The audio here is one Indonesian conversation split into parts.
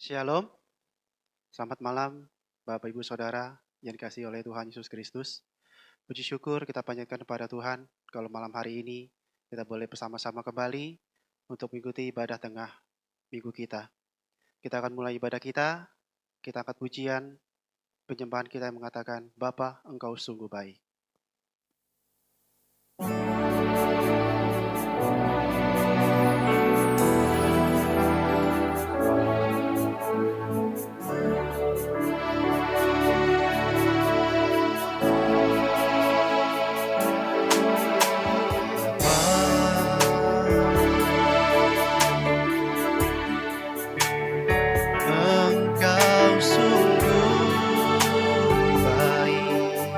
Shalom, selamat malam Bapak Ibu Saudara yang dikasihi oleh Tuhan Yesus Kristus. Puji syukur kita panjatkan kepada Tuhan kalau malam hari ini kita boleh bersama-sama kembali untuk mengikuti ibadah tengah minggu kita. Kita akan mulai ibadah kita angkat pujian, penyembahan kita yang mengatakan, Bapa, Engkau sungguh baik. Engkau sungguh baik,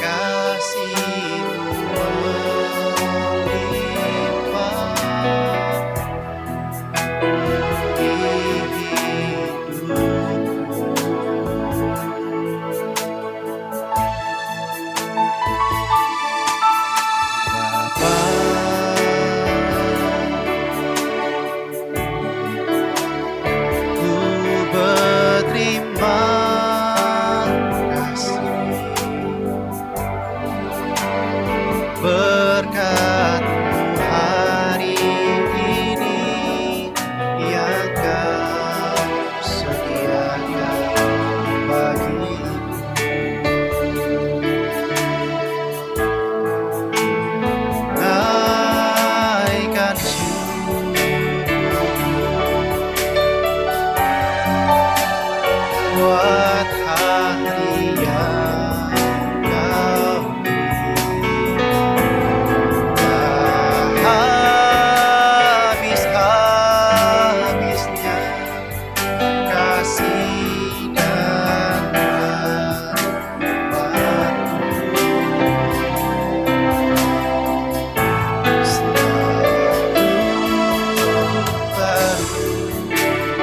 kasih-Mu melimpah di hidupku. Bapa, ku berterima kasih berkat-Mu hari ini yang Kau sediakan bagiku. Naikkan buat hari yang Kau tak habis-habisnya kasih dan rahmat-Mu selalu baru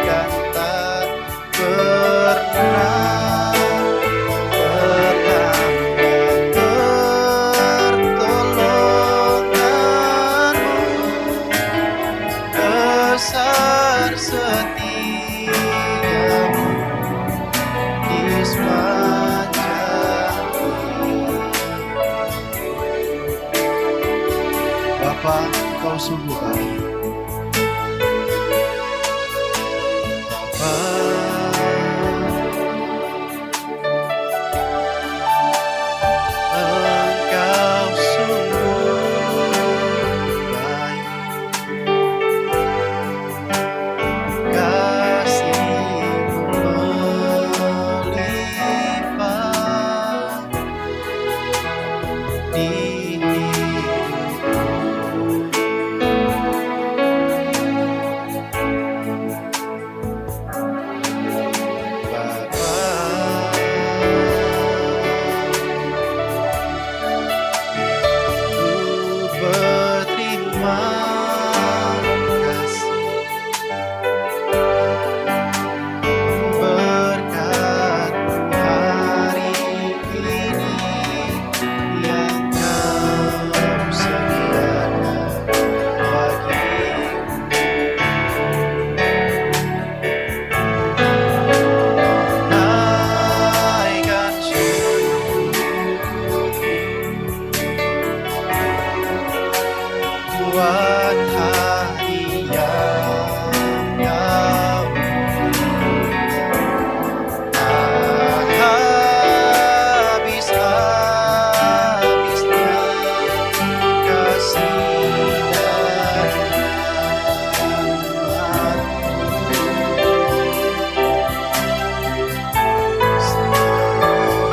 dan tak pernah terlambat. Pertolongan-Mu besar, setia-Mu di sepanjang hidup. Bapa, Engkau sungguh baik. Bapa, Engkau sungguh baik, kasih-Mu melimpah di hidupku. Bapa, ku berterima kasih berkat hari ini yang Kau sediakan bagiku. Naikkan buat hari yang Kau tak habis-habisnya kasih dan rahmat-Mu selalu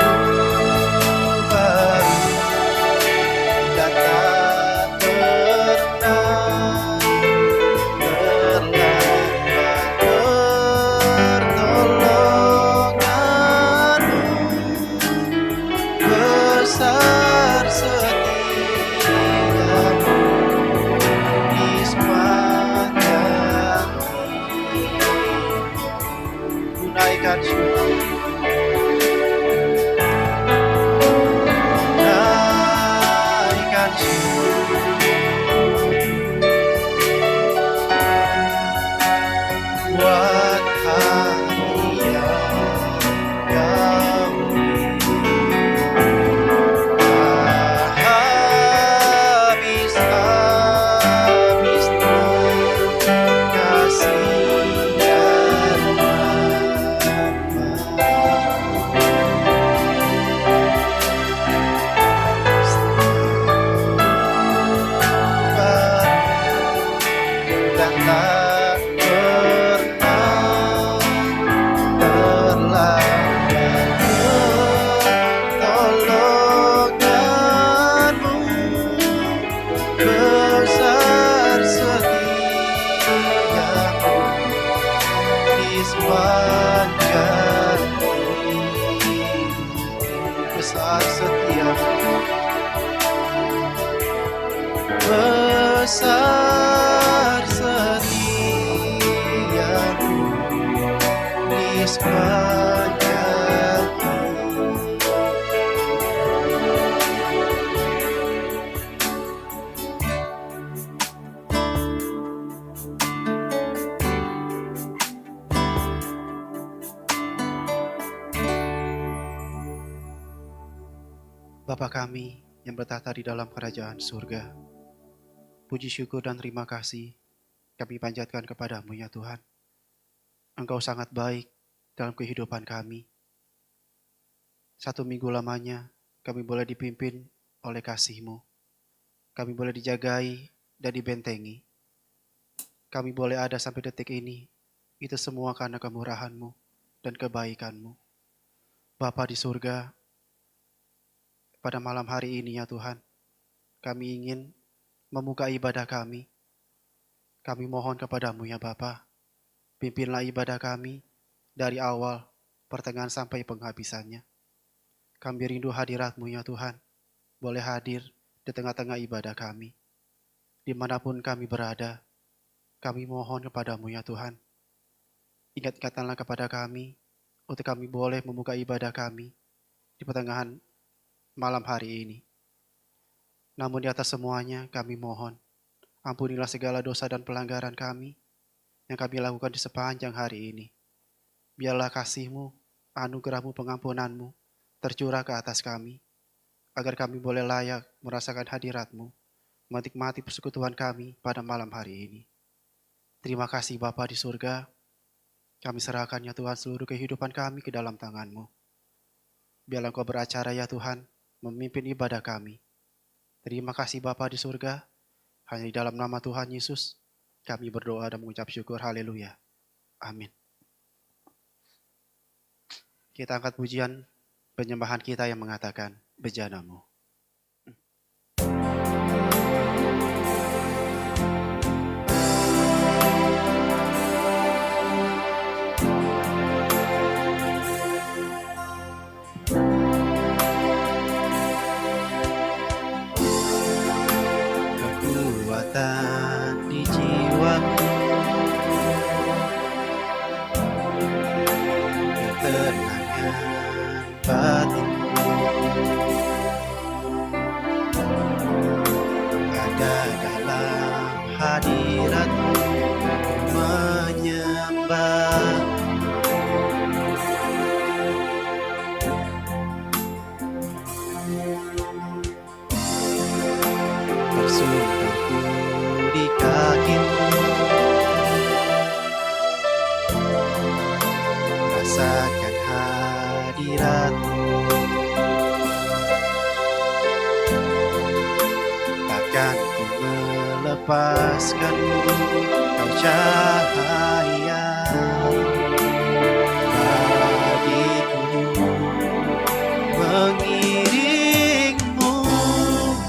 baru dan tak pernah besar setiamu di sepanjang hidup. Besar setiamu, besar setiamu di sepanjang hidup. Bapa kami yang bertahta di dalam kerajaan surga, puji syukur dan terima kasih kami panjatkan kepadamu ya Tuhan. Engkau sangat baik dalam kehidupan kami. 1 minggu lamanya kami boleh dipimpin oleh kasih-Mu. Kami boleh dijagai dan dibentengi. Kami boleh ada sampai detik ini. Itu semua karena kemurahan-Mu dan kebaikan-Mu. Bapa di surga, pada malam hari ini ya Tuhan, kami ingin membuka ibadah kami. Kami mohon kepadamu ya Bapa, pimpinlah ibadah kami dari awal, pertengahan sampai penghabisannya. Kami rindu hadirat-Mu ya Tuhan, boleh hadir di tengah-tengah ibadah kami. Dimanapun kami berada, kami mohon kepadamu ya Tuhan. Ingat-ingatkanlah kepada kami, untuk kami boleh membuka ibadah kami di pertengahan malam hari ini. Namun di atas semuanya kami mohon, ampunilah segala dosa dan pelanggaran kami yang kami lakukan di sepanjang hari ini. Biarlah kasih-Mu, anugerah-Mu, pengampunan-Mu tercurah ke atas kami, agar kami boleh layak merasakan hadirat-Mu, menikmati persekutuan kami pada malam hari ini. Terima kasih Bapa di surga, kami serahkan ya Tuhan seluruh kehidupan kami ke dalam tangan-Mu. Biarlah Engkau beracara ya Tuhan, memimpin ibadah kami. Terima kasih Bapa di surga, hanya di dalam nama Tuhan Yesus, kami berdoa dan mengucap syukur, haleluya. Amin. Kita angkat pujian penyembahan kita yang mengatakan, bejana-Mu. Kekuatan di jiwaku, ketenangan batinku, ada dalam hadirat-Mu, menyembah. Bersungguhku di kaki-Mu, rasakan hadirat-Mu, takkan ku melepaskan-Mu, Kau cahaya bagiku, mengiring-Mu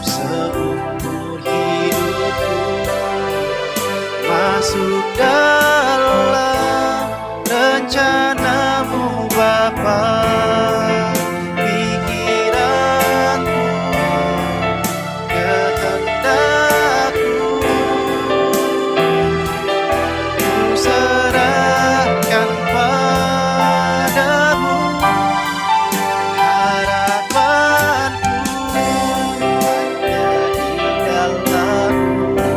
seumur hidupku, masuk dalam rencana-Mu Bapa. Pikiranku, kehendakku, ku serahkan padamu. Harapanku hanya di dalam-Mu,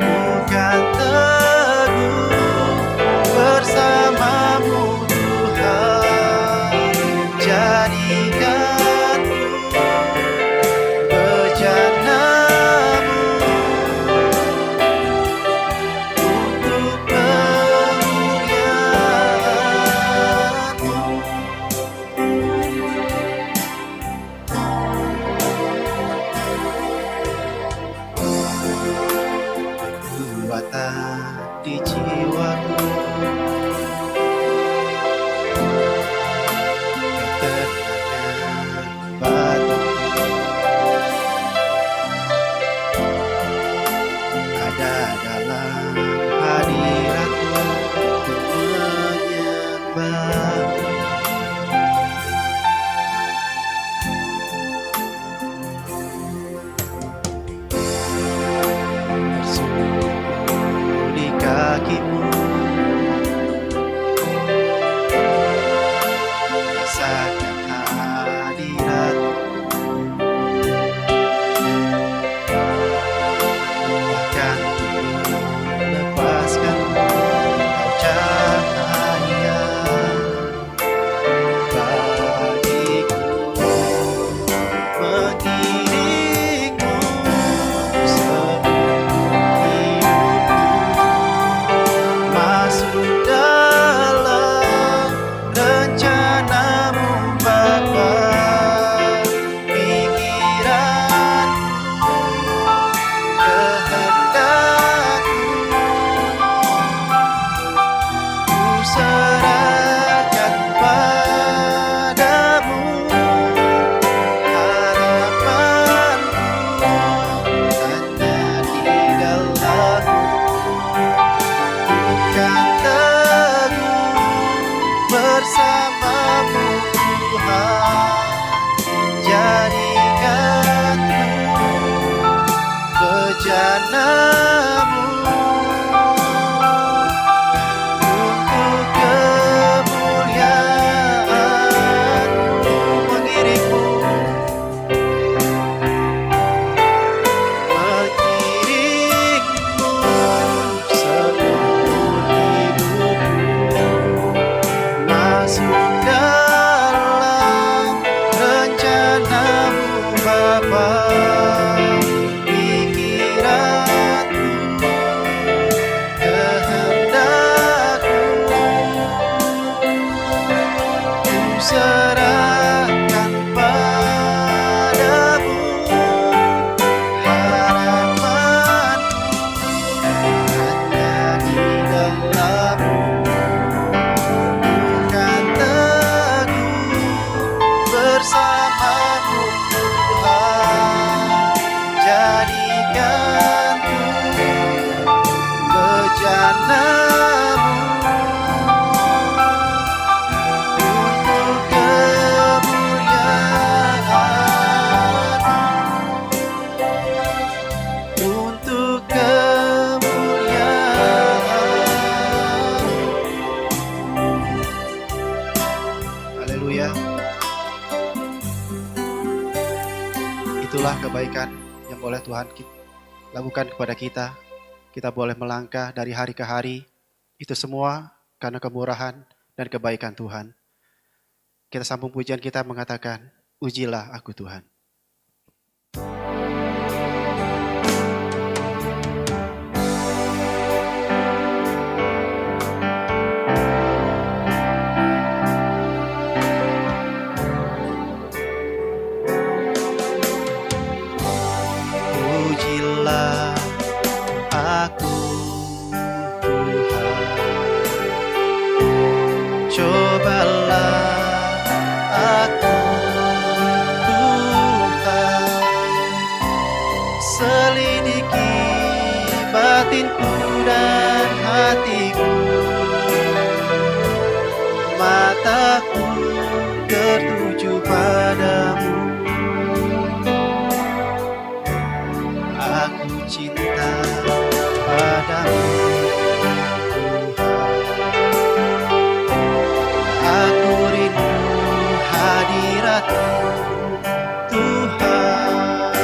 bukan teguh bersama-Mu Tuhan. Jadikanku bejana-Mu untuk kemuliaan-Mu. Kekuatan di jiwaku, ketenangan batinku, hadirat-Mu menyembah. Bersujud di kaki-Mu, rasakan hadirat-Mu, bahkan lepaskan Engkau cahaya bagiku, mengiringmu seumur hidupku, masuk dalam rencana-Mu Bapa. Pikiranku, kehendakku, ku serahkan padamu. Harapanku hanya di dalam-Mu, bukan teguh bersama-Mu Tuhan. Jadikanku bejana-Mu untuk kemuliaan-Mu, mengiringmu seumur hidupku, masuk dalam rencana-Mu Bapa. Pikiranku, kehendakku, ku serahkan padamu. Harapanku hanya di dalam-Mu, bukan teguh bersama-Mu Tuhan. Jadikanku bejana-Mu untuk kemuliaan-Mu, untuk kemuliaan-Mu. Haleluya. Itulah kebaikan yang boleh Tuhan lakukan kepada kita. Kita boleh melangkah dari hari ke hari. Itu semua karena kemurahan dan kebaikan Tuhan. Kita sambung pujian kita mengatakan, ujilah aku Tuhan. Ujilah aku Tuhan, cobalah aku Tuhan, selidiki batinku dan hatiku, mataku tertuju padamu. Aku cinta padamu Tuhan, aku rindu hadirat-Mu Tuhan.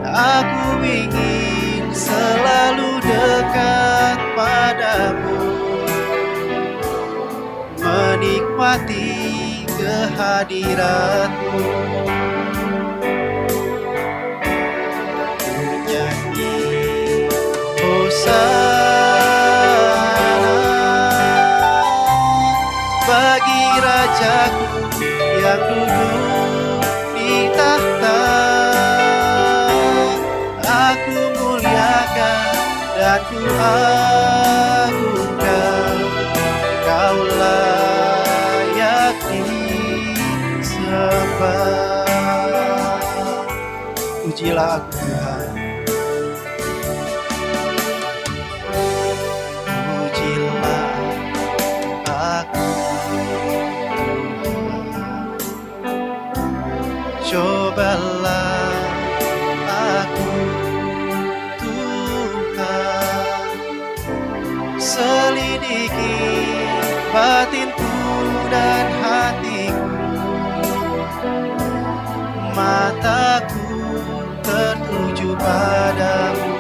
Aku ingin selalu dekat padamu, menikmati kehadirat-Mu. Hosana bagi Rajaku yang duduk di tahta. Aku muliakan dan ku agungkan, Kau layak disembah. Ujilah aku Tuhan, menyelidiki batinku dan hatiku. Mataku tertuju padamu.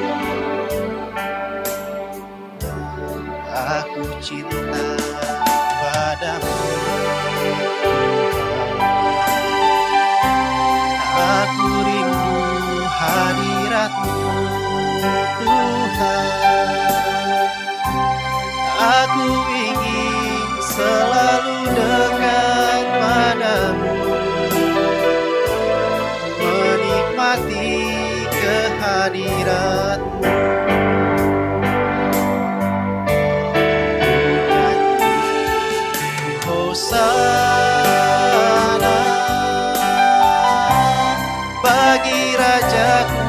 Aku cinta padamu. Aku rindu hadirat-Mu, Tuhan. Aku ingin selalu dekat padamu, menikmati kehadirat-Mu. Hosana bagi Rajaku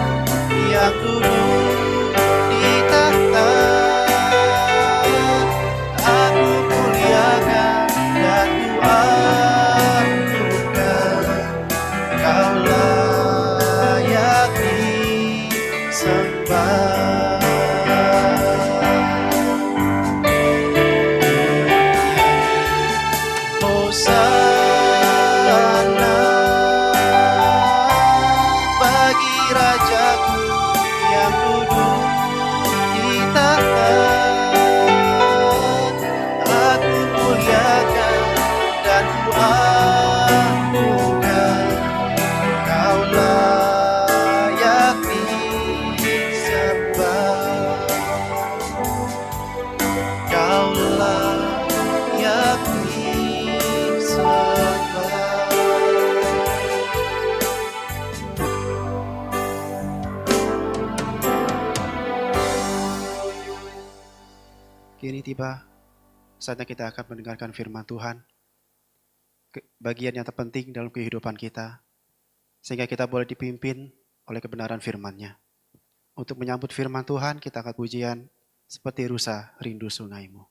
yang duduk di tahta. Aku muliakan dan kuagungkan, Kau layak disembah. Hosana bagi Rajaku yang duduk di tahta. Aku muliakan dan kuagungkan, Kau layak disembah. Kau layak disembah. Kini tiba saatnya kita akan mendengarkan firman Tuhan, bagian yang terpenting dalam kehidupan kita, sehingga kita boleh dipimpin oleh kebenaran firman-Nya. Untuk menyambut firman Tuhan, kita akan pujian seperti rusa rindu sungaimu.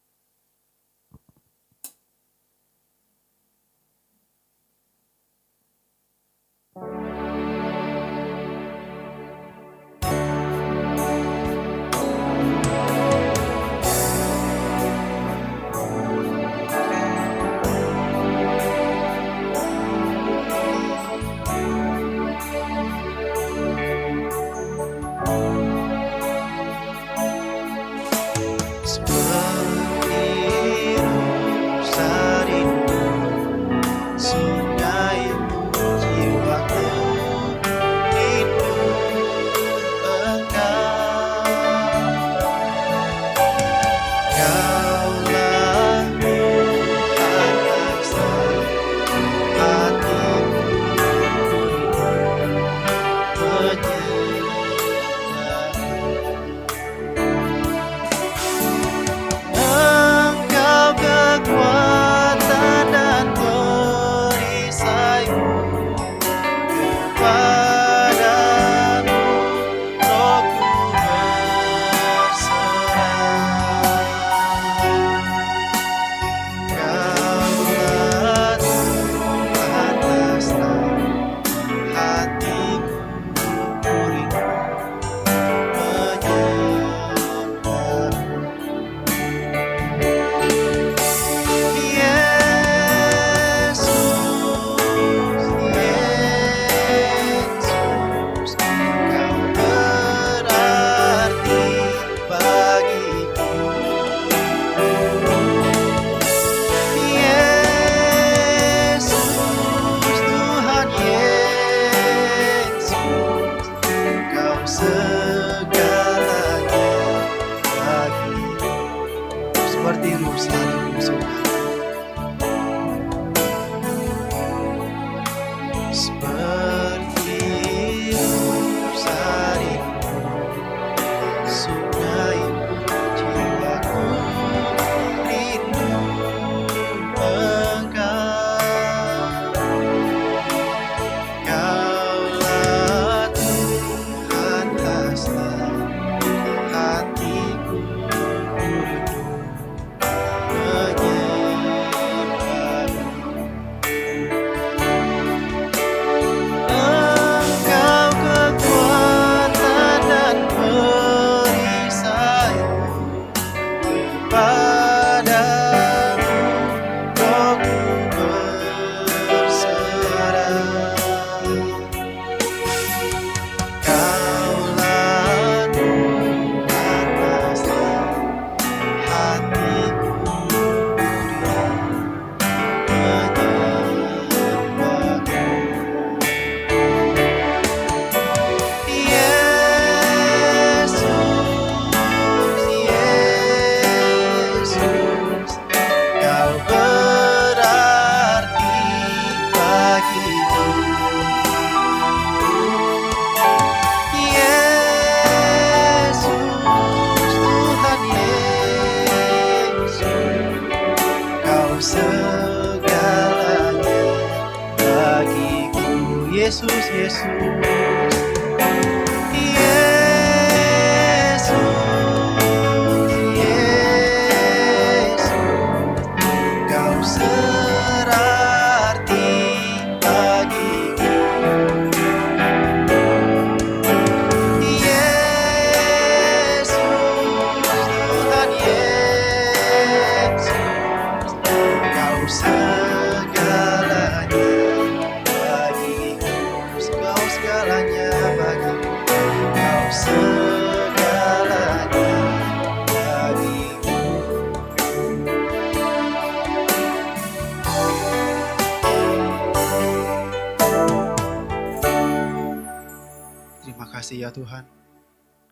Tuhan,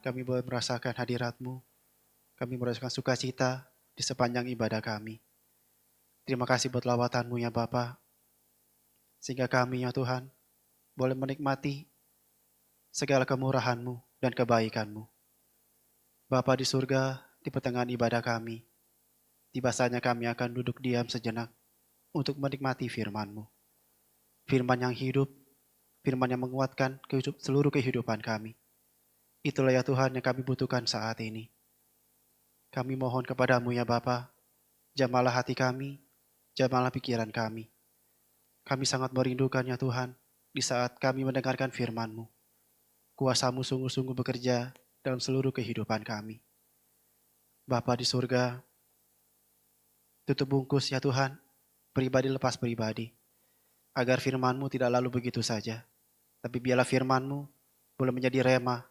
kami boleh merasakan hadirat-Mu, kami merasakan sukacita di sepanjang ibadah kami. Terima kasih buat lawatan-Mu ya Bapa, sehingga kami ya Tuhan boleh menikmati segala kemurahan-Mu dan kebaikan-Mu. Bapa di surga, di pertengahan ibadah kami, tiba saatnya kami akan duduk diam sejenak untuk menikmati firman-Mu. Firman yang hidup, firman yang menguatkan seluruh kehidupan kami. Itulah ya Tuhan yang kami butuhkan saat ini. Kami mohon kepada-Mu ya Bapa, jamalah hati kami, jamalah pikiran kami. Kami sangat merindukan ya Tuhan, di saat kami mendengarkan firman-Mu. Kuasa-Mu sungguh-sungguh bekerja dalam seluruh kehidupan kami. Bapa di surga, tutup bungkus ya Tuhan, pribadi lepas pribadi, agar firman-Mu tidak lalu begitu saja, tapi biarlah firman-Mu boleh menjadi rema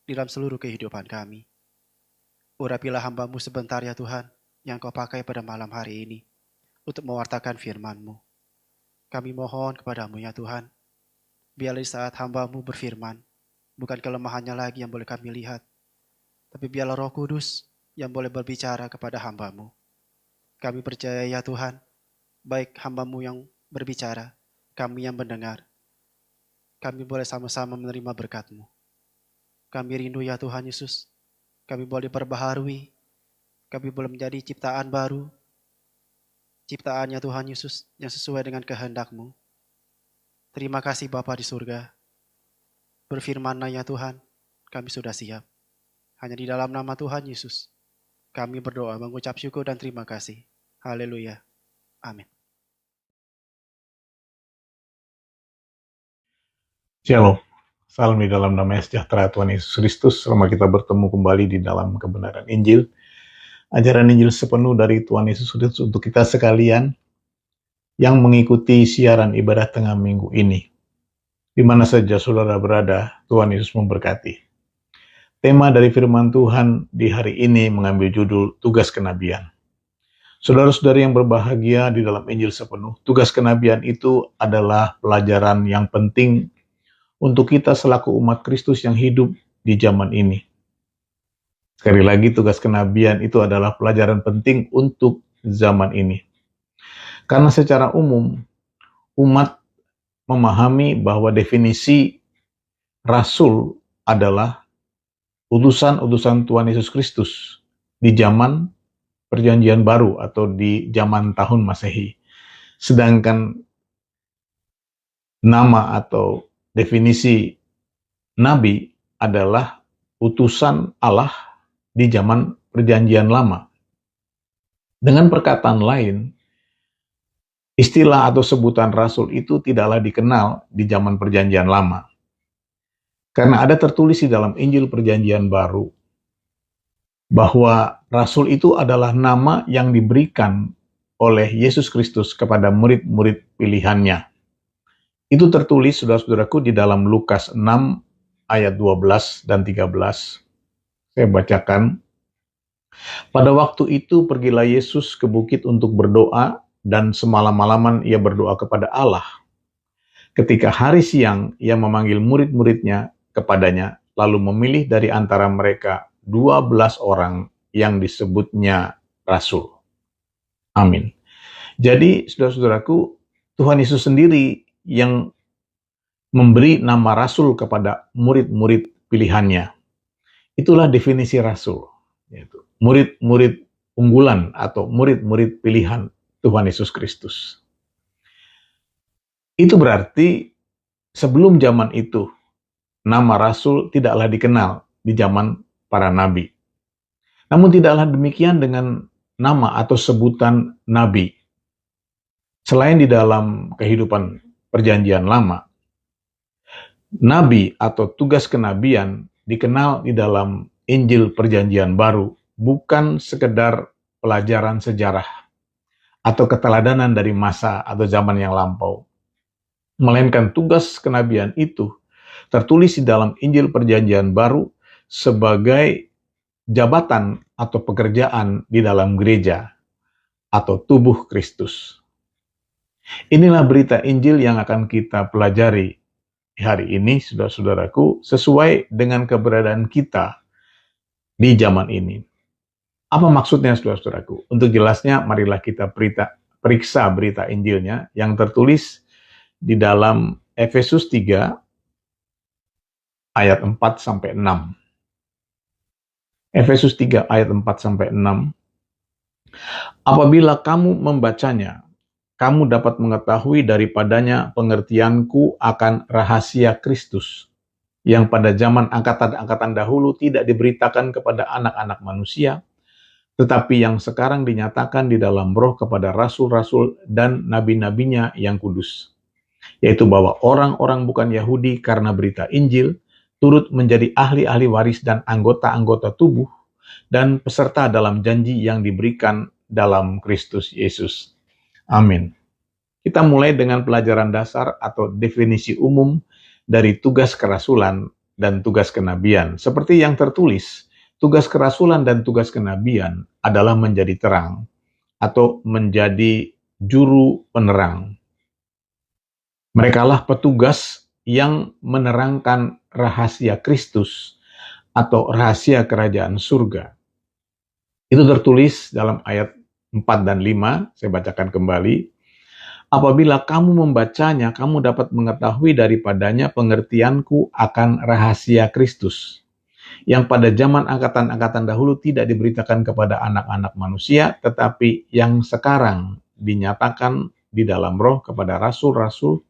di dalam seluruh kehidupan kami. Urapilah hamba-Mu sebentar ya Tuhan, yang Kau pakai pada malam hari ini, untuk mewartakan firman-Mu. Kami mohon kepada-Mu ya Tuhan, biarlah di saat hamba-Mu berfirman, bukan kelemahannya lagi yang boleh kami lihat, tapi biarlah Roh Kudus yang boleh berbicara kepada hamba-Mu. Kami percaya ya Tuhan, baik hamba-Mu yang berbicara, kami yang mendengar, kami boleh sama-sama menerima berkat-Mu. Kami rindu ya Tuhan Yesus, kami boleh diperbaharui, kami boleh menjadi ciptaan baru, ciptaannya Tuhan Yesus yang sesuai dengan kehendak-Mu. Terima kasih Bapa di surga. Berfirman-Lah ya Tuhan, kami sudah siap. Hanya di dalam nama Tuhan Yesus, kami berdoa mengucap syukur dan terima kasih. Haleluya. Amin. Shalom, salam di dalam nama sejahtera Tuhan Yesus Kristus. Selamat kita bertemu kembali di dalam kebenaran Injil. Ajaran Injil sepenuh dari Tuhan Yesus Kristus untuk kita sekalian yang mengikuti siaran ibadah tengah minggu ini. Di mana saja saudara berada, Tuhan Yesus memberkati. Tema dari firman Tuhan di hari ini mengambil judul Tugas Kenabian. Saudara-saudari yang berbahagia di dalam Injil sepenuh, tugas kenabian itu adalah pelajaran yang penting untuk kita selaku umat Kristus yang hidup di zaman ini. Sekali lagi, tugas kenabian itu adalah pelajaran penting untuk zaman ini. Karena secara umum, umat memahami bahwa definisi rasul adalah utusan-utusan Tuhan Yesus Kristus di zaman Perjanjian Baru atau di zaman tahun Masehi. Sedangkan nama atau definisi nabi adalah utusan Allah di zaman Perjanjian Lama. Dengan perkataan lain, istilah atau sebutan rasul itu tidaklah dikenal di zaman Perjanjian Lama. Karena ada tertulis di dalam Injil Perjanjian Baru bahwa rasul itu adalah nama yang diberikan oleh Yesus Kristus kepada murid-murid pilihannya. Itu tertulis, saudara-saudaraku, di dalam Lukas 6 ayat 12 dan 13. Saya bacakan. Pada waktu itu pergilah Yesus ke bukit untuk berdoa, dan semalam-malaman ia berdoa kepada Allah. Ketika hari siang, ia memanggil murid-muridnya kepadanya, lalu memilih dari antara mereka 12 orang yang disebutnya rasul. Amin. Jadi, saudara-saudaraku, Tuhan Yesus sendiri yang memberi nama rasul kepada murid-murid pilihannya. Itulah definisi rasul, yaitu murid-murid unggulan atau murid-murid pilihan Tuhan Yesus Kristus. Itu berarti sebelum zaman itu, nama rasul tidaklah dikenal di zaman para nabi. Namun tidaklah demikian dengan nama atau sebutan nabi. Selain di dalam kehidupan Perjanjian Lama, nabi atau tugas kenabian dikenal di dalam Injil Perjanjian Baru bukan sekedar pelajaran sejarah atau keteladanan dari masa atau zaman yang lampau, melainkan tugas kenabian itu tertulis di dalam Injil Perjanjian Baru sebagai jabatan atau pekerjaan di dalam gereja atau tubuh Kristus. Inilah berita Injil yang akan kita pelajari hari ini, saudara-saudaraku, sesuai dengan keberadaan kita di zaman ini. Apa maksudnya, saudara-saudaraku? Untuk jelasnya, marilah kita periksa berita Injilnya yang tertulis di dalam Efesus 3 ayat 4-6. Efesus 3 ayat 4-6. Apabila kamu membacanya, kamu dapat mengetahui daripadanya pengertianku akan rahasia Kristus, yang pada zaman angkatan-angkatan dahulu tidak diberitakan kepada anak-anak manusia, tetapi yang sekarang dinyatakan di dalam Roh kepada rasul-rasul dan nabi-nabinya yang kudus, yaitu bahwa orang-orang bukan Yahudi karena berita Injil turut menjadi ahli-ahli waris dan anggota-anggota tubuh dan peserta dalam janji yang diberikan dalam Kristus Yesus. Amin. Kita mulai dengan pelajaran dasar atau definisi umum dari tugas kerasulan dan tugas kenabian. Seperti yang tertulis, tugas kerasulan dan tugas kenabian adalah menjadi terang atau menjadi juru penerang. Merekalah petugas yang menerangkan rahasia Kristus atau rahasia kerajaan surga. Itu tertulis dalam ayat 4 dan 5, saya bacakan kembali. Apabila kamu membacanya, kamu dapat mengetahui daripadanya pengertianku akan rahasia Kristus, yang pada zaman angkatan-angkatan dahulu tidak diberitakan kepada anak-anak manusia, tetapi yang sekarang dinyatakan di dalam Roh kepada rasul-rasul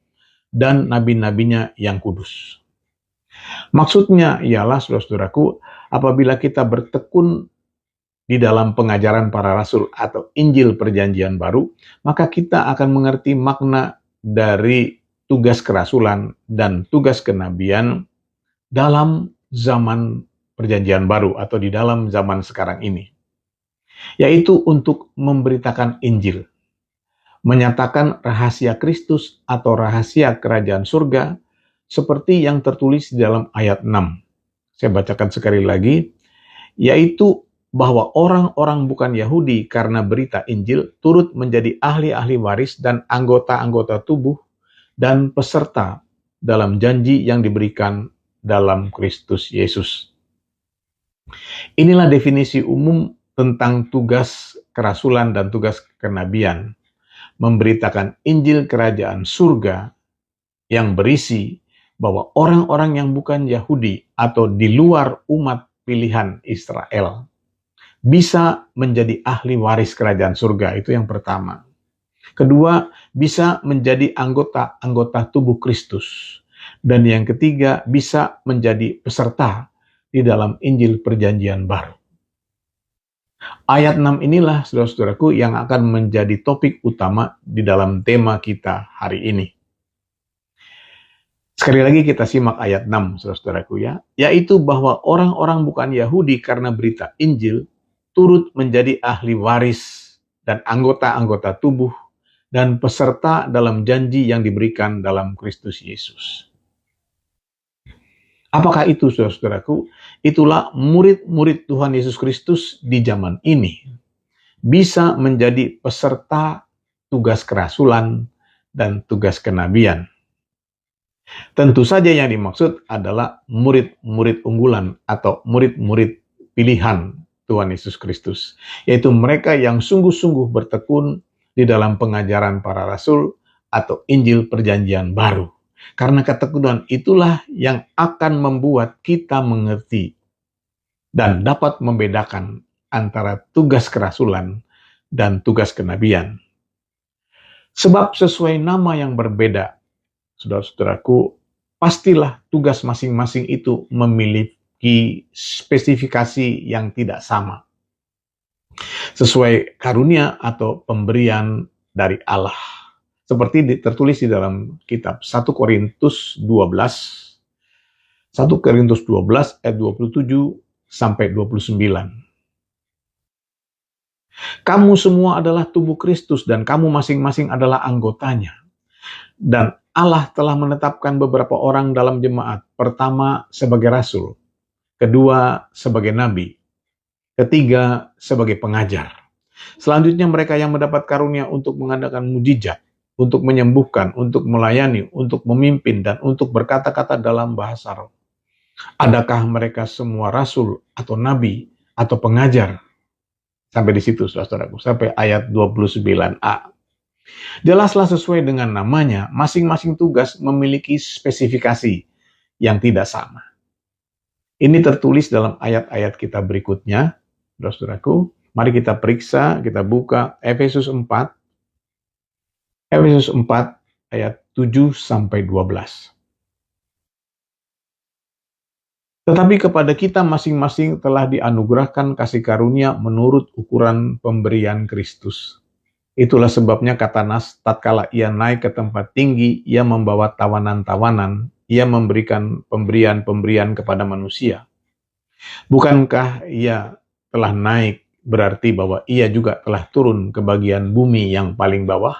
dan nabi-nabinya yang kudus. Maksudnya ialah, saudara-saudaraku, apabila kita bertekun di dalam pengajaran para rasul atau Injil Perjanjian Baru, maka kita akan mengerti makna dari tugas kerasulan dan tugas kenabian dalam zaman Perjanjian Baru atau di dalam zaman sekarang ini, yaitu untuk memberitakan Injil, menyatakan rahasia Kristus atau rahasia kerajaan surga seperti yang tertulis di dalam ayat 6. Saya bacakan sekali lagi, yaitu bahwa orang-orang bukan Yahudi karena berita Injil turut menjadi ahli-ahli waris dan anggota-anggota tubuh dan peserta dalam janji yang diberikan dalam Kristus Yesus. Inilah definisi umum tentang tugas kerasulan dan tugas kenabian, memberitakan Injil kerajaan surga yang berisi bahwa orang-orang yang bukan Yahudi atau di luar umat pilihan Israel bisa menjadi ahli waris kerajaan surga, itu yang pertama. Kedua, bisa menjadi anggota-anggota tubuh Kristus. Dan yang ketiga, bisa menjadi peserta di dalam Injil Perjanjian Baru. Ayat 6 inilah, saudara-saudaraku, yang akan menjadi topik utama di dalam tema kita hari ini. Sekali lagi kita simak ayat 6, saudara-saudaraku ya, yaitu bahwa orang-orang bukan Yahudi karena berita Injil turut menjadi ahli waris dan anggota-anggota tubuh dan peserta dalam janji yang diberikan dalam Kristus Yesus. Apakah itu, saudara-saudaraku? Itulah murid-murid Tuhan Yesus Kristus di zaman ini bisa menjadi peserta tugas kerasulan dan tugas kenabian. Tentu saja yang dimaksud adalah murid-murid unggulan atau murid-murid pilihan Tuhan Yesus Kristus, yaitu mereka yang sungguh-sungguh bertekun di dalam pengajaran para rasul atau Injil Perjanjian Baru. Karena ketekunan itulah yang akan membuat kita mengerti dan dapat membedakan antara tugas kerasulan dan tugas kenabian. Sebab sesuai nama yang berbeda, saudara-saudaraku, pastilah tugas masing-masing itu memiliki spesifikasi yang tidak sama, sesuai karunia atau pemberian dari Allah. Seperti tertulis di dalam kitab 1 Korintus 12 ayat 27 sampai 29. Kamu semua adalah tubuh Kristus dan kamu masing-masing adalah anggotanya. Dan Allah telah menetapkan beberapa orang dalam jemaat. Pertama sebagai rasul, kedua sebagai nabi, ketiga sebagai pengajar. Selanjutnya mereka yang mendapat karunia untuk mengadakan mujizat, untuk menyembuhkan, untuk melayani, untuk memimpin, dan untuk berkata-kata dalam bahasa roh. Adakah mereka semua rasul atau nabi atau pengajar? Sampai di situ, saudaraku, sampai ayat 29a. Jelaslah sesuai dengan namanya, masing-masing tugas memiliki spesifikasi yang tidak sama. Ini tertulis dalam ayat-ayat kita berikutnya, saudaraku. Mari kita periksa, kita buka Efesus 4 ayat 7 sampai 12. Tetapi kepada kita masing-masing telah dianugerahkan kasih karunia menurut ukuran pemberian Kristus. Itulah sebabnya kata Nas, tatkala ia naik ke tempat tinggi, ia membawa tawanan-tawanan, ia memberikan pemberian-pemberian kepada manusia. Bukankah ia telah naik berarti bahwa ia juga telah turun ke bagian bumi yang paling bawah?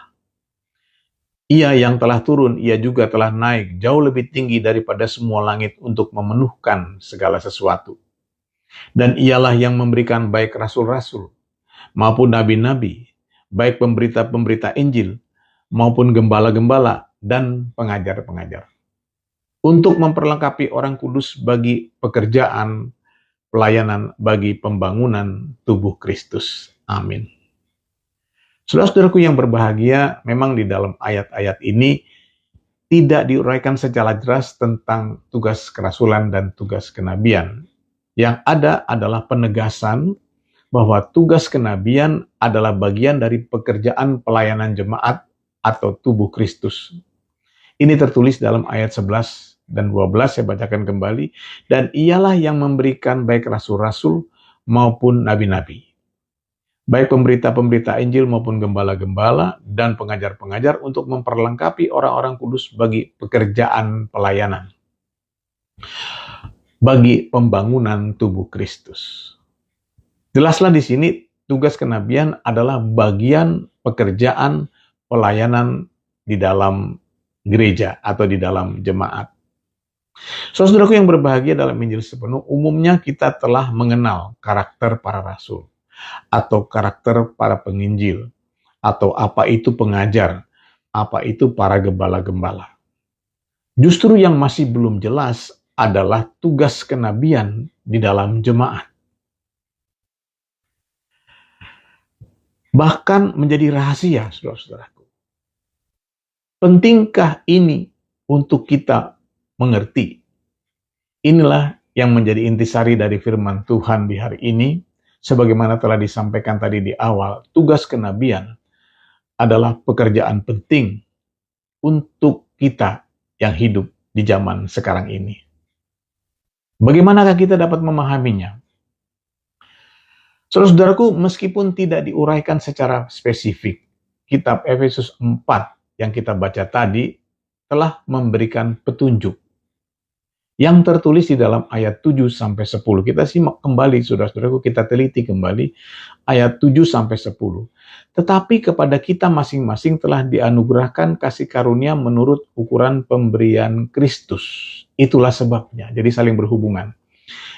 Ia yang telah turun, ia juga telah naik jauh lebih tinggi daripada semua langit untuk memenuhkan segala sesuatu. Dan ialah yang memberikan baik rasul-rasul maupun nabi-nabi, baik pemberita-pemberita Injil maupun gembala-gembala dan pengajar-pengajar, untuk memperlengkapi orang kudus bagi pekerjaan pelayanan, bagi pembangunan tubuh Kristus. Amin. Saudara-saudaraku yang berbahagia, memang di dalam ayat-ayat ini tidak diuraikan secara jelas tentang tugas kerasulan dan tugas kenabian. Yang ada adalah penegasan bahwa tugas kenabian adalah bagian dari pekerjaan pelayanan jemaat atau tubuh Kristus. Ini tertulis dalam ayat 11 dan 12, saya bacakan kembali. Dan ialah yang memberikan baik rasul-rasul maupun nabi-nabi, baik pemberita-pemberita Injil maupun gembala-gembala dan pengajar-pengajar untuk memperlengkapi orang-orang kudus bagi pekerjaan pelayanan, bagi pembangunan tubuh Kristus. Jelaslah di sini tugas kenabian adalah bagian pekerjaan pelayanan di dalam gereja atau di dalam jemaat. Saudaraku yang berbahagia, dalam Injil sepenuh, umumnya kita telah mengenal karakter para rasul atau karakter para penginjil, atau apa itu pengajar, apa itu para gembala-gembala. Justru yang masih belum jelas adalah tugas kenabian di dalam jemaat. Bahkan menjadi rahasia, saudara-saudaraku. Pentingkah ini untuk kita mengerti? Inilah yang menjadi intisari dari firman Tuhan di hari ini. Sebagaimana telah disampaikan tadi di awal, tugas kenabian adalah pekerjaan penting untuk kita yang hidup di zaman sekarang ini. Bagaimanakah kita dapat memahaminya? Saudara-saudaraku, meskipun tidak diuraikan secara spesifik, kitab Efesus 4 yang kita baca tadi telah memberikan petunjuk yang tertulis di dalam ayat 7 sampai 10. Kita simak kembali, saudara-saudaraku, kita teliti kembali ayat 7 sampai 10. Tetapi kepada kita masing-masing telah dianugerahkan kasih karunia menurut ukuran pemberian Kristus. Itulah sebabnya, jadi saling berhubungan.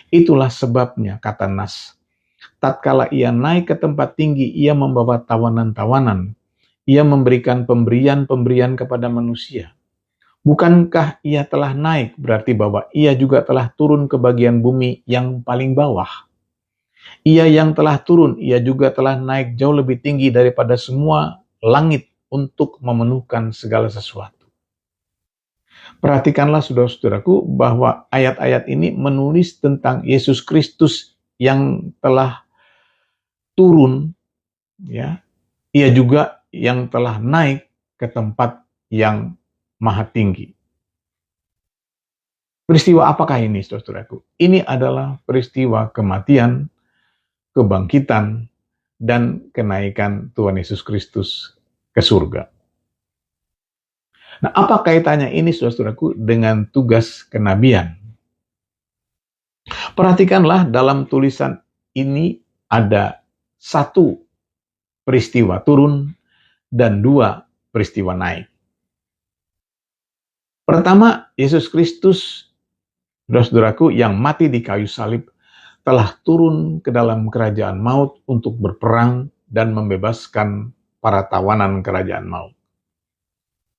Itulah sebabnya, kata Nas, tatkala ia naik ke tempat tinggi, ia membawa tawanan-tawanan. Ia memberikan pemberian-pemberian kepada manusia. Bukankah ia telah naik berarti bahwa ia juga telah turun ke bagian bumi yang paling bawah? Ia yang telah turun, ia juga telah naik jauh lebih tinggi daripada semua langit untuk memenuhkan segala sesuatu. Perhatikanlah, saudara-saudaraku, bahwa ayat-ayat ini menulis tentang Yesus Kristus yang telah turun, ya, ia juga yang telah naik ke tempat yang maha tinggi. Peristiwa apakah ini, saudaraku? Ini adalah peristiwa kematian, kebangkitan, dan kenaikan Tuhan Yesus Kristus ke surga. Nah, apa kaitannya ini, saudaraku, dengan tugas kenabian? Perhatikanlah, dalam tulisan ini ada satu peristiwa turun dan dua peristiwa naik. Pertama, Yesus Kristus, saudara-saudaraku, yang mati di kayu salib telah turun ke dalam kerajaan maut untuk berperang dan membebaskan para tawanan kerajaan maut.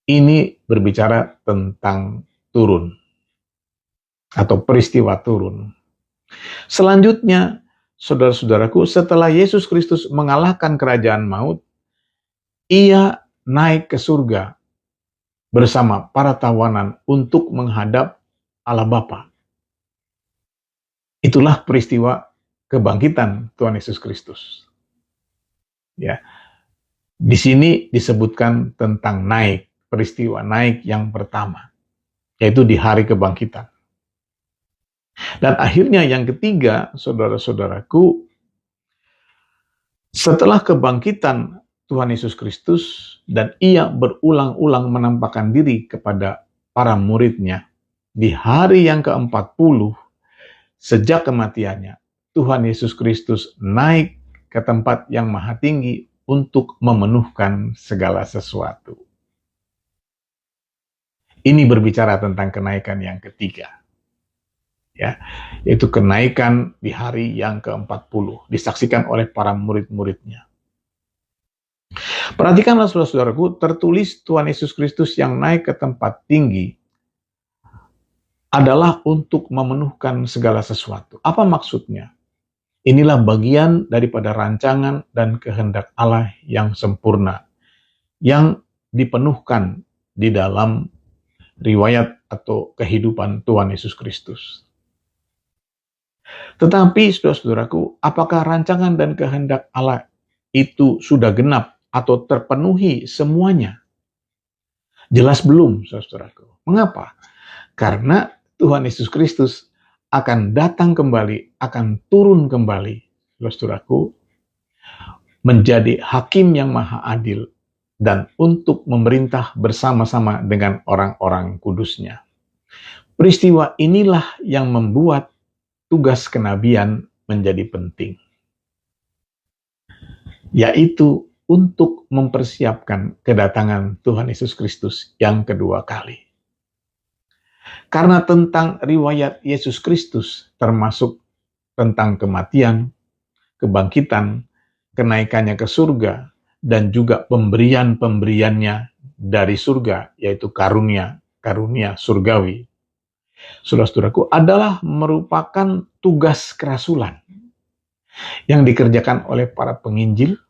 Ini berbicara tentang turun atau peristiwa turun. Selanjutnya, saudara-saudaraku, setelah Yesus Kristus mengalahkan kerajaan maut, ia naik ke surga bersama para tawanan untuk menghadap Allah Bapa. Itulah peristiwa kebangkitan Tuhan Yesus Kristus. Ya. Di sini disebutkan tentang naik, peristiwa naik yang pertama, yaitu di hari kebangkitan. Dan akhirnya yang ketiga, saudara-saudaraku, setelah kebangkitan Tuhan Yesus Kristus dan ia berulang-ulang menampakkan diri kepada para muridnya, di hari yang ke-40 sejak kematiannya, Tuhan Yesus Kristus naik ke tempat yang maha tinggi untuk memenuhkan segala sesuatu. Ini berbicara tentang kenaikan yang ketiga. Ya, yaitu kenaikan di hari yang ke-40, disaksikan oleh para murid-muridnya. Perhatikanlah saudara-saudaraku, tertulis Tuhan Yesus Kristus yang naik ke tempat tinggi adalah untuk memenuhkan segala sesuatu. Apa maksudnya? Inilah bagian daripada rancangan dan kehendak Allah yang sempurna, yang dipenuhkan di dalam riwayat atau kehidupan Tuhan Yesus Kristus. Tetapi, saudara-saudaraku, apakah rancangan dan kehendak Allah itu sudah genap atau terpenuhi semuanya? Jelas belum, saudara-saudaraku. Mengapa? Karena Tuhan Yesus Kristus akan datang kembali, akan turun kembali, saudaraku, menjadi hakim yang maha adil dan untuk memerintah bersama-sama dengan orang-orang kudusnya. Peristiwa inilah yang membuat tugas kenabian menjadi penting, yaitu untuk mempersiapkan kedatangan Tuhan Yesus Kristus yang kedua kali. Karena tentang riwayat Yesus Kristus, termasuk tentang kematian, kebangkitan, kenaikannya ke surga, dan juga pemberian-pemberiannya dari surga, yaitu karunia surgawi. Saudara-saudaraku, adalah merupakan tugas kerasulan yang dikerjakan oleh para penginjil,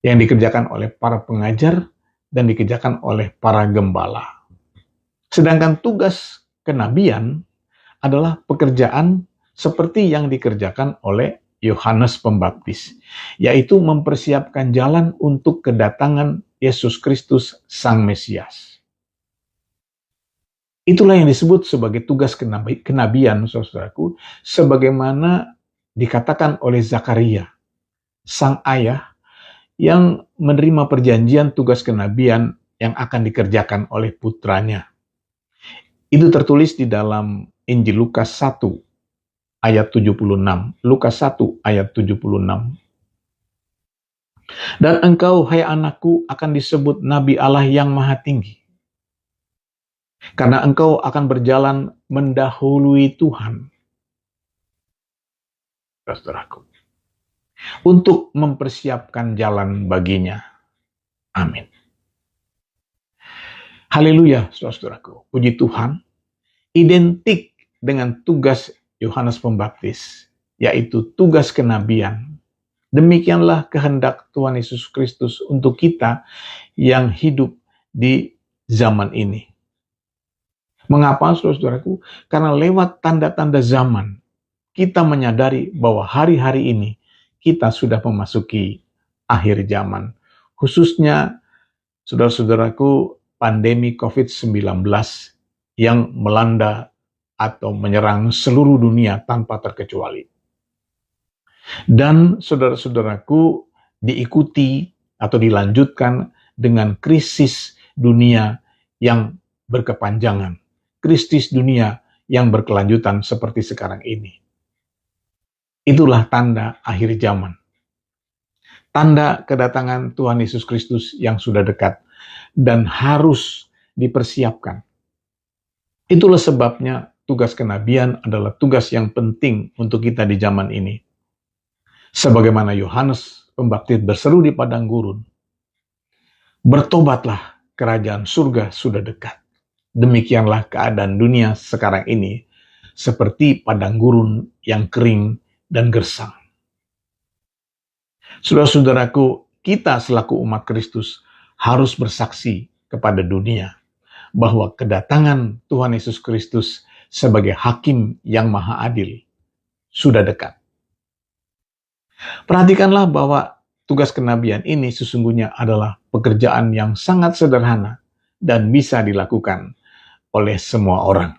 yang dikerjakan oleh para pengajar, dan dikerjakan oleh para gembala. Sedangkan tugas kenabian adalah pekerjaan seperti yang dikerjakan oleh Yohanes Pembaptis, yaitu mempersiapkan jalan untuk kedatangan Yesus Kristus Sang Mesias. Itulah yang disebut sebagai tugas kenabian, saudaraku, sebagaimana dikatakan oleh Zakaria, sang ayah yang menerima perjanjian tugas kenabian yang akan dikerjakan oleh putranya. Itu tertulis di dalam Injil Lukas 1 ayat 76. Lukas 1 ayat 76. Dan engkau, hai anakku, akan disebut Nabi Allah yang Maha Tinggi. Karena engkau akan berjalan mendahului Tuhan, saudaraku, untuk mempersiapkan jalan baginya. Amin. Haleluya, saudaraku. Puji Tuhan. Identik dengan tugas Yohanes Pembaptis, yaitu tugas kenabian. Demikianlah kehendak Tuhan Yesus Kristus untuk kita yang hidup di zaman ini. Mengapa, saudaraku? Karena lewat tanda-tanda zaman, kita menyadari bahwa hari-hari ini kita sudah memasuki akhir zaman. Khususnya, saudara-saudaraku, pandemi COVID-19 yang melanda atau menyerang seluruh dunia tanpa terkecuali. Dan saudara-saudaraku, diikuti atau dilanjutkan dengan krisis dunia yang berkepanjangan, krisis dunia yang berkelanjutan seperti sekarang ini. Itulah tanda akhir zaman. Tanda kedatangan Tuhan Yesus Kristus yang sudah dekat dan harus dipersiapkan. Itulah sebabnya tugas kenabian adalah tugas yang penting untuk kita di zaman ini. Sebagaimana Yohanes Pembaptis berseru di padang gurun, bertobatlah kerajaan surga sudah dekat. Demikianlah keadaan dunia sekarang ini, seperti padang gurun yang kering dan gersang. Saudara-saudaraku, kita selaku umat Kristus harus bersaksi kepada dunia bahwa kedatangan Tuhan Yesus Kristus sebagai hakim yang maha adil sudah dekat. Perhatikanlah bahwa tugas kenabian ini sesungguhnya adalah pekerjaan yang sangat sederhana dan bisa dilakukan oleh semua orang.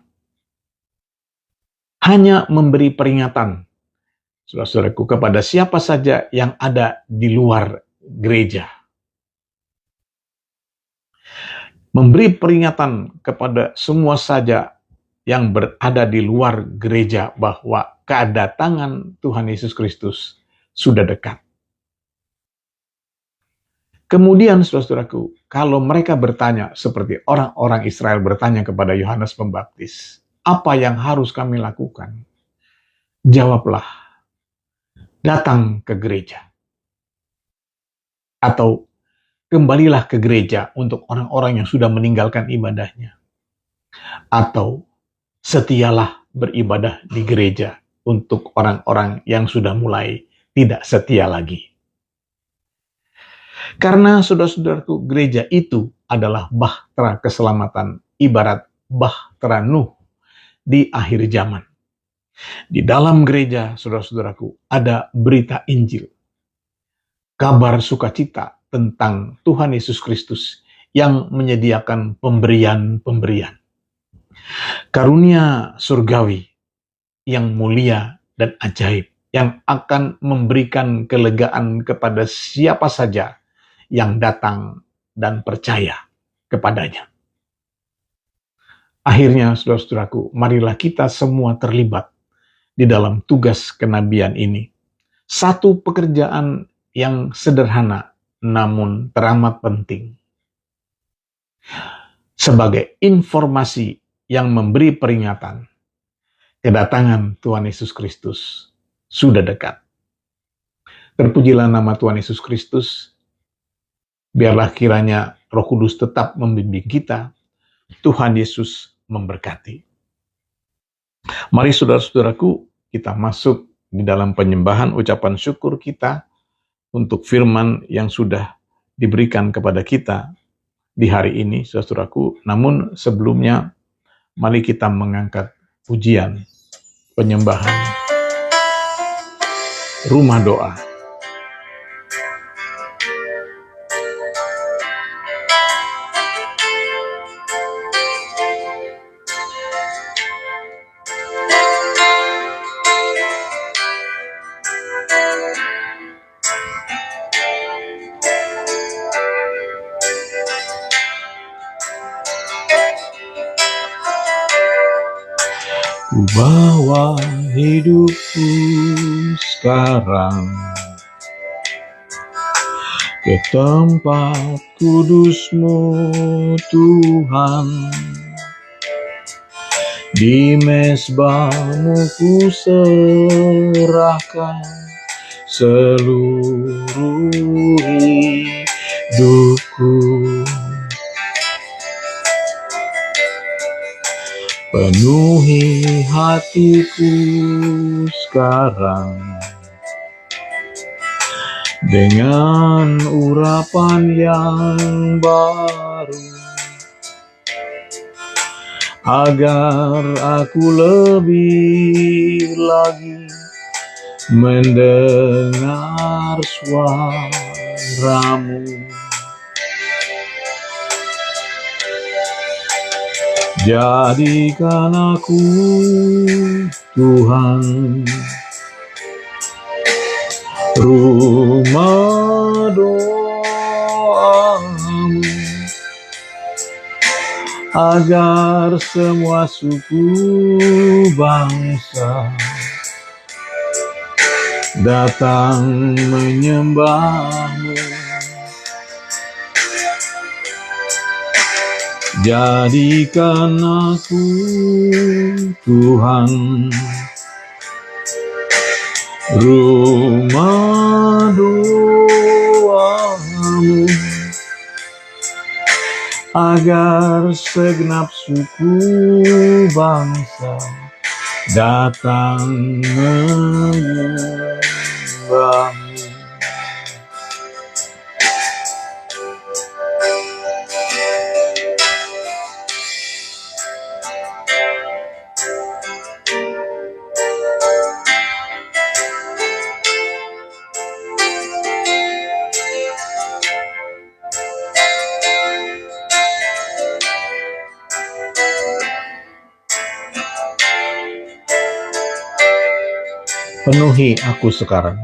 Hanya memberi peringatan, saudara-saudaraku, kepada siapa saja yang ada di luar gereja. Memberi peringatan kepada semua saja yang berada di luar gereja bahwa kedatangan Tuhan Yesus Kristus sudah dekat. Kemudian, saudara-saudaraku, kalau mereka bertanya seperti orang-orang Israel bertanya kepada Yohanes Pembaptis, apa yang harus kami lakukan? Jawablah, datang ke gereja. Atau kembalilah ke gereja untuk orang-orang yang sudah meninggalkan ibadahnya. Atau setialah beribadah di gereja untuk orang-orang yang sudah mulai tidak setia lagi. Karena saudara-saudaraku, gereja itu adalah bahtera keselamatan, ibarat bahtera Nuh di akhir zaman. Di dalam gereja, saudara-saudaraku, ada berita Injil, kabar sukacita tentang Tuhan Yesus Kristus yang menyediakan pemberian-pemberian. Karunia surgawi yang mulia dan ajaib yang akan memberikan kelegaan kepada siapa saja yang datang dan percaya kepadanya. Akhirnya, saudara-saudaraku, marilah kita semua terlibat di dalam tugas kenabian ini. Satu pekerjaan yang sederhana namun teramat penting. Sebagai informasi yang memberi peringatan, kedatangan Tuhan Yesus Kristus sudah dekat. Terpujilah nama Tuhan Yesus Kristus. Biarlah kiranya Roh Kudus tetap membimbing kita. Tuhan Yesus memberkati. Mari saudara-saudaraku, kita masuk di dalam penyembahan ucapan syukur kita untuk firman yang sudah diberikan kepada kita di hari ini, saudara-saudaraku. Namun sebelumnya, mari kita mengangkat pujian, penyembahan, rumah doa. Ku bawa hidupku sekarang ke tempat kudus-Mu, Tuhan. Di mezbah-Mu ku serahkan seluruh hidupku. Penuhi hatiku sekarang dengan urapan yang baru, agar aku lebih lagi mendengar suara-Mu. Jadikan aku, Tuhan, rumah doa-Mu, agar semua suku bangsa datang menyembah-Mu. Jadikan aku, Tuhan, rumah doa-Mu, agar segenap suku bangsa datang menyembahmu. Penuhi aku sekarang.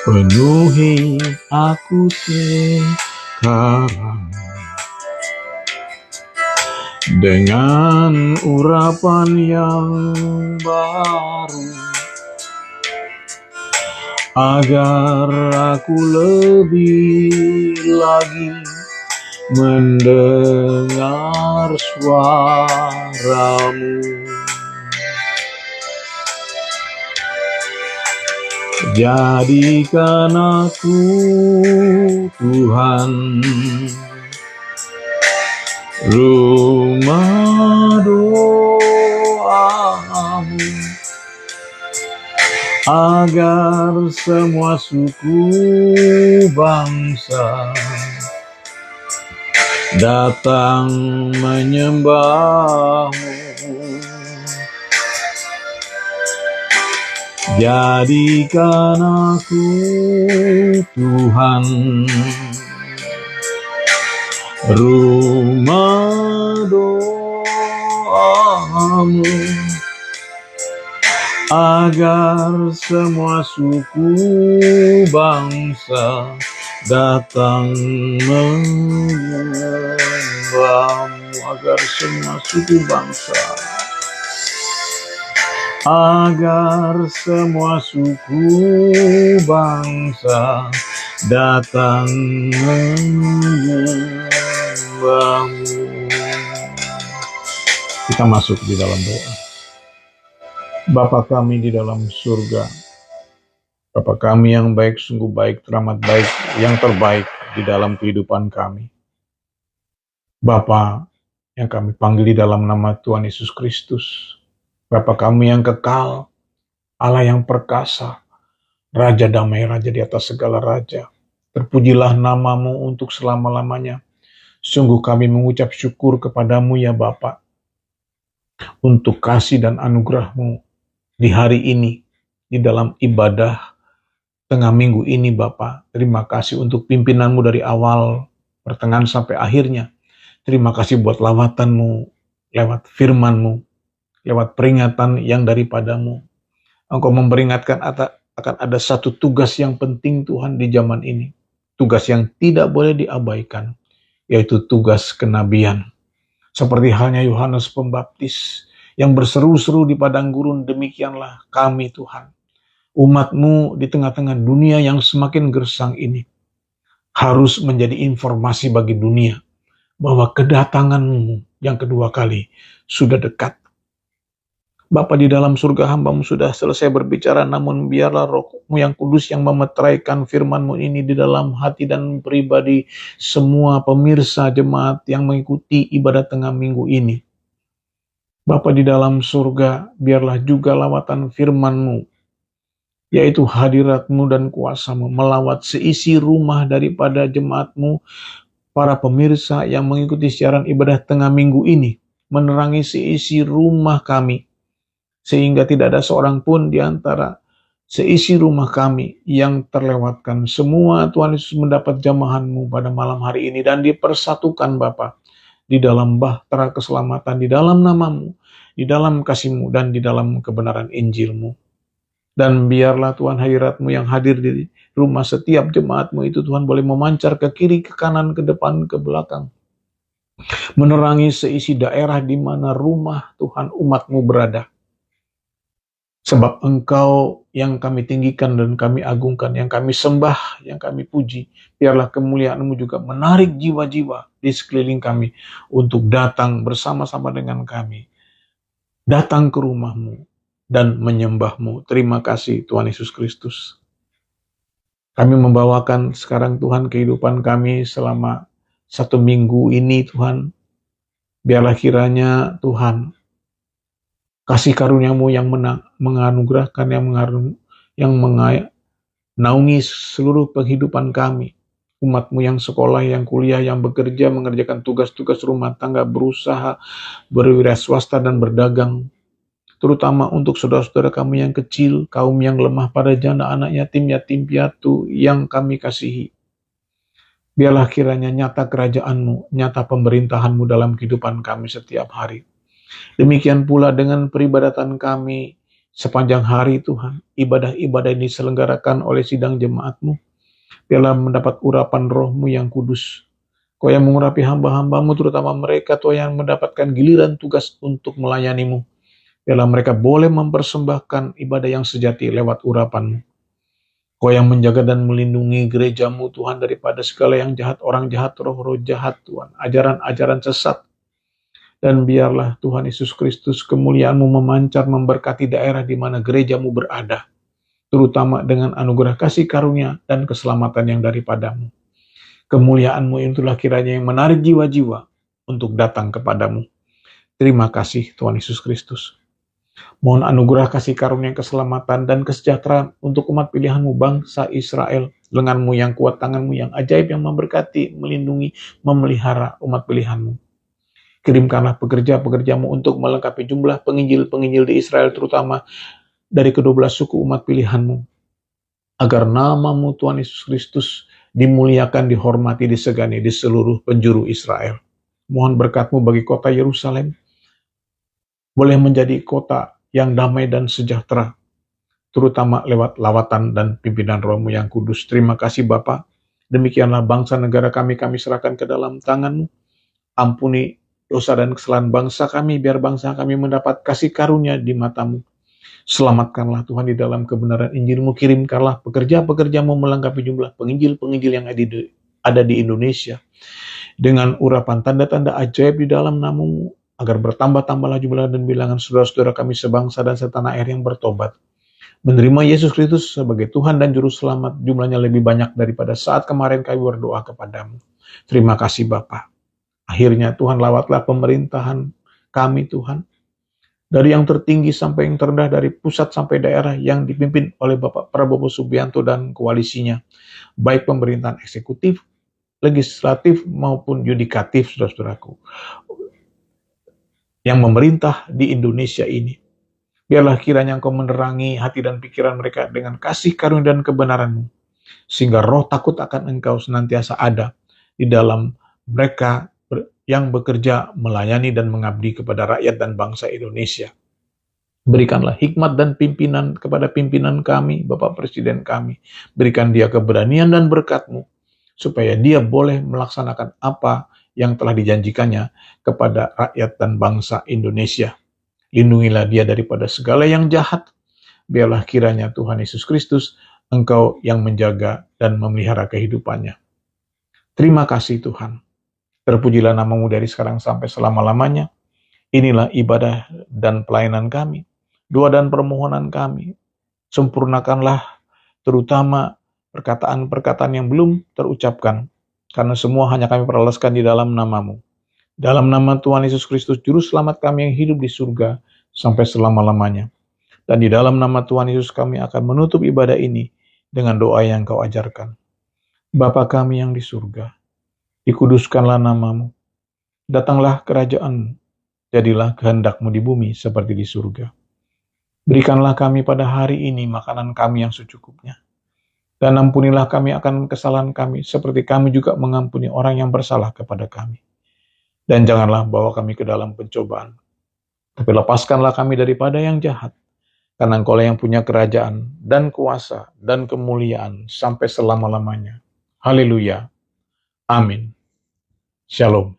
Penuhi aku sekarang dengan urapan yang baru, agar aku lebih lagi mendengar suaramu. Jadikan aku, Tuhan, rumah doamu, agar semua suku bangsa datang menyembahmu. Jadikan aku, Tuhan, rumah doamu, agar semua suku bangsa datang menyembahmu. Agar semua suku bangsa, agar semua suku bangsa datang menyembahmu. Kita masuk di dalam doa. Bapa kami di dalam surga, Bapa kami yang baik, sungguh baik, teramat baik, yang terbaik di dalam kehidupan kami. Bapa yang kami panggil di dalam nama Tuhan Yesus Kristus, Bapa kami yang kekal, Allah yang perkasa, Raja damai, Raja di atas segala raja. Terpujilah namamu untuk selama-lamanya. Sungguh kami mengucap syukur kepadamu ya Bapa, untuk kasih dan anugerahmu di hari ini, di dalam ibadah tengah minggu ini Bapa. Terima kasih untuk pimpinanmu dari awal, pertengahan sampai akhirnya. Terima kasih buat lawatanmu, lewat firmanmu, lewat peringatan yang daripadamu. Engkau memperingatkan akan ada satu tugas yang penting Tuhan di zaman ini. Tugas yang tidak boleh diabaikan, yaitu tugas kenabian. Seperti halnya Yohanes Pembaptis yang berseru-seru di padang gurun, demikianlah kami Tuhan, umat-Mu di tengah-tengah dunia yang semakin gersang ini, harus menjadi informasi bagi dunia bahwa kedatangan-Mu yang kedua kali sudah dekat. Bapa di dalam surga, hamba-Mu sudah selesai berbicara, namun biarlah Roh-Mu yang kudus yang memeteraikan firman-Mu ini di dalam hati dan pribadi semua pemirsa jemaat yang mengikuti ibadah tengah minggu ini. Bapa di dalam surga, biarlah juga lawatan firman-Mu, yaitu hadirat-Mu dan kuasa-Mu, melawat seisi rumah daripada jemaat-Mu, para pemirsa yang mengikuti siaran ibadah tengah minggu ini, menerangi seisi rumah kami, sehingga tidak ada seorang pun di antara seisi rumah kami yang terlewatkan. Semua Tuhan Yesus mendapat jamahan-Mu pada malam hari ini dan dipersatukan Bapa di dalam bahtera keselamatan, di dalam nama-Mu, di dalam kasih-Mu, dan di dalam kebenaran Injil-Mu. Dan biarlah Tuhan hadirat-Mu yang hadir di rumah setiap jemaat-Mu itu Tuhan boleh memancar ke kiri, ke kanan, ke depan, ke belakang, menerangi seisi daerah di mana rumah Tuhan umat-Mu berada. Sebab Engkau yang kami tinggikan dan kami agungkan, yang kami sembah, yang kami puji. Biarlah kemuliaan-Mu juga menarik jiwa-jiwa di sekeliling kami untuk datang bersama-sama dengan kami. Datang ke rumah-Mu dan menyembah-Mu. Terima kasih Tuhan Yesus Kristus. Kami membawakan sekarang Tuhan kehidupan kami selama 1 minggu ini Tuhan. Biarlah kiranya Tuhan kasih karuniamu yang menganugerahkan, yang menaungi seluruh kehidupan kami. Umatmu yang sekolah, yang kuliah, yang bekerja, mengerjakan tugas-tugas rumah tangga, berusaha, berwira swasta dan berdagang. Terutama untuk saudara-saudara kami yang kecil, kaum yang lemah pada janda, anak yatim piatu yang kami kasihi. Biarlah kiranya nyata kerajaan-Mu, nyata pemerintahan-Mu dalam kehidupan kami setiap hari. Demikian pula dengan peribadatan kami sepanjang hari Tuhan. Ibadah-ibadah ini diselenggarakan oleh sidang jemaat-Mu. Biarlah mendapat urapan roh-Mu yang kudus. Kau yang mengurapi hamba-hamba-Mu, terutama mereka Tuhan yang mendapatkan giliran tugas untuk melayani-Mu. Biarlah mereka boleh mempersembahkan ibadah yang sejati lewat urapan-Mu. Kau yang menjaga dan melindungi gereja-Mu Tuhan daripada segala yang jahat, orang jahat, roh-roh jahat Tuhan, ajaran-ajaran sesat. Dan biarlah Tuhan Yesus Kristus kemuliaan-Mu memancar memberkati daerah di mana gereja-Mu berada, terutama dengan anugerah kasih karunia dan keselamatan yang daripada-Mu. Kemuliaan-Mu itulah kiranya yang menarik jiwa-jiwa untuk datang kepadamu. Terima kasih Tuhan Yesus Kristus. Mohon anugerah kasih karunia keselamatan dan kesejahteraan untuk umat pilihan-Mu bangsa Israel. Lengan-Mu yang kuat, tangan-Mu yang ajaib yang memberkati, melindungi, memelihara umat pilihan-Mu. Kirimkanlah pekerja-pekerja-Mu untuk melengkapi jumlah penginjil-penginjil di Israel, terutama dari ke-12 suku umat pilihan-Mu. Agar nama-Mu Tuhan Yesus Kristus dimuliakan, dihormati, disegani di seluruh penjuru Israel. Mohon berkat-Mu bagi kota Yerusalem, boleh menjadi kota yang damai dan sejahtera, terutama lewat lawatan dan pimpinan Roh-Mu yang kudus. Terima kasih Bapa. Demikianlah bangsa negara kami serahkan ke dalam tangan-Mu. Ampuni dosa dan kesalahan bangsa kami, biar bangsa kami mendapat kasih karunia di mata-Mu. Selamatkanlah Tuhan di dalam kebenaran Injil-Mu. Kirimkanlah pekerja-pekerja-Mu melengkapi jumlah penginjil-penginjil yang ada di Indonesia. Dengan urapan tanda-tanda ajaib di dalam nama-Mu, agar bertambah-tambahlah jumlah dan bilangan saudara-saudara kami sebangsa dan setanah air yang bertobat. Menerima Yesus Kristus sebagai Tuhan dan Juru Selamat, jumlahnya lebih banyak daripada saat kemarin kami berdoa kepadamu. Terima kasih Bapa. Akhirnya Tuhan lawatlah pemerintahan kami Tuhan. Dari yang tertinggi sampai yang terendah, dari pusat sampai daerah yang dipimpin oleh Bapak Prabowo Subianto dan koalisinya. Baik pemerintahan eksekutif, legislatif maupun yudikatif, saudara-saudaraku, yang memerintah di Indonesia ini. Biarlah kiranya Engkau menerangi hati dan pikiran mereka dengan kasih karunia dan kebenaran-Mu, sehingga roh takut akan Engkau senantiasa ada di dalam mereka yang bekerja melayani dan mengabdi kepada rakyat dan bangsa Indonesia. Berikanlah hikmat dan pimpinan kepada pimpinan kami, Bapak Presiden kami. Berikan dia keberanian dan berkat-Mu, supaya dia boleh melaksanakan apa yang telah dijanjikannya kepada rakyat dan bangsa Indonesia. Lindungilah dia daripada segala yang jahat. Biarlah kiranya Tuhan Yesus Kristus, Engkau yang menjaga dan memelihara kehidupannya. Terima kasih Tuhan. Terpujilah nama-Mu dari sekarang sampai selama-lamanya. Inilah ibadah dan pelayanan kami, doa dan permohonan kami. Sempurnakanlah terutama perkataan-perkataan yang belum terucapkan, karena semua hanya kami peroleskan di dalam nama-Mu. Dalam nama Tuhan Yesus Kristus, Juru Selamat kami yang hidup di surga sampai selama-lamanya. Dan di dalam nama Tuhan Yesus kami akan menutup ibadah ini dengan doa yang Kau ajarkan. Bapa kami yang di surga, dikuduskanlah nama-Mu. Datanglah kerajaan-Mu, jadilah kehendak-Mu di bumi seperti di surga. Berikanlah kami pada hari ini makanan kami yang secukupnya. Dan ampunilah kami akan kesalahan kami, seperti kami juga mengampuni orang yang bersalah kepada kami. Dan janganlah bawa kami ke dalam pencobaan, tapi lepaskanlah kami daripada yang jahat, karena Engkau yang punya kerajaan, dan kuasa, dan kemuliaan, sampai selama-lamanya. Haleluya. Amin. Shalom.